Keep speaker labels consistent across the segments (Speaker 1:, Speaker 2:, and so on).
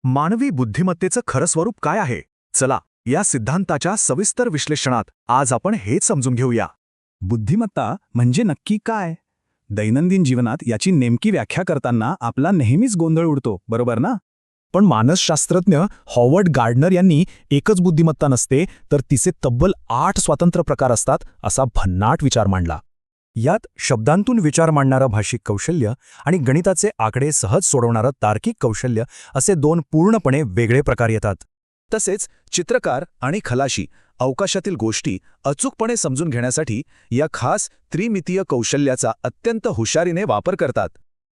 Speaker 1: मानवी बुद्धिमत्तेचं खरं स्वरूप काय आहे? चला, या सिद्धांताच्या सविस्तर विश्लेषणात आज आपण हेच समजून घेऊया.
Speaker 2: बुद्धिमत्ता म्हणजे नक्की काय? दैनंदिन जीवनात याची नेमकी व्याख्या करताना आपला नेहमीच गोंधळ उडतो, बरोबर ना?
Speaker 3: पण मानसशास्त्रज्ञ हॉवर्ड गार्डनर यांनी एकच बुद्धिमत्ता नसते तर तिचे तब्बल 8 स्वतंत्र प्रकार असतात असा भन्नाट विचार मांडला.
Speaker 1: यात शब्दांतून विचार मांडणारं भाषिक कौशल्य आणि गणिताचे आकडे सहज सोडवणारं तार्किक कौशल्य असे 2 पूर्णपणे वेगळे प्रकार येतात. तसेच चित्रकार आणि खलाशी अवकाशातील गोष्टी अचूकपणे समजून घेण्यासाठी या खास त्रिमितीय कौशल्याचा अत्यंत हुशारीने वापर करतात.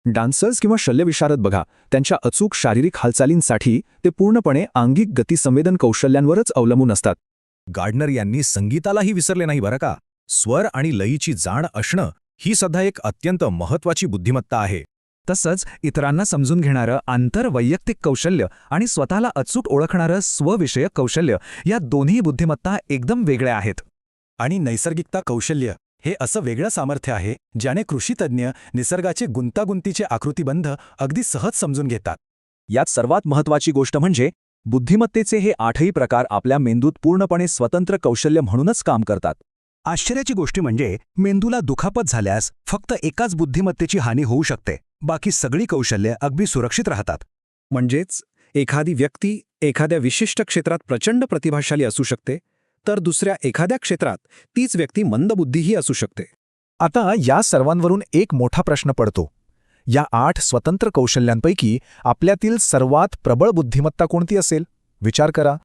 Speaker 1: डान्सर्स किंवा शल्यविशारद बघा, त्यांच्या अचूक शारीरिक हालचालींसाठी ते पूर्णपणे आंगिक गतिसंवेदन कौशल्यांवरच अवलंबून असतात.
Speaker 3: गार्डनर यांनी संगीतालाही विसरले नाही बरं का. स्वर आणि लयीची जाण असणं ही सध्या एक अत्यंत महत्त्वाची बुद्धिमत्ता आहे.
Speaker 1: तसंच इतरांना समजून घेणारं आंतरवैयक्तिक कौशल्य आणि स्वतःला अचूक ओळखणारं स्वविषयक कौशल्य या दोन्ही बुद्धिमत्ता एकदम वेगळ्या आहेत.
Speaker 2: आणि नैसर्गिकता कौशल्य हे असं वेगळं सामर्थ्य आहे ज्याने कृषीतज्ञ निसर्गाचे गुंतागुंतीचे आकृतिबंध अगदी सहज समजून घेतात.
Speaker 1: यात सर्वात महत्त्वाची गोष्ट म्हणजे बुद्धिमत्तेचे हे 8ही प्रकार आपल्या मेंदूत पूर्णपणे स्वतंत्र कौशल्य म्हणूनच काम करतात.
Speaker 2: आश्चर्याची गोष्ट म्हणजे मेंदूला दुखापत झाल्यास फक्त एकाच बुद्धिमत्तेची हानी होऊ शकते, बाकी सगळी कौशल्ये अगदी सुरक्षित राहतात.
Speaker 1: म्हणजेच एखादी व्यक्ती एखाद्या विशिष्ट क्षेत्रात प्रचंड प्रतिभाशाली असू शकते, तर दुसऱ्या एखाद्या क्षेत्रात तीच व्यक्ती मंदबुद्धीही असू शकते.
Speaker 3: आता या सर्वांवरून एक मोठा प्रश्न पडतो. या 8 स्वतंत्र कौशल्यांपैकी आपल्यातील सर्वात प्रबळ बुद्धिमत्ता कोणती असेल? विचार करा.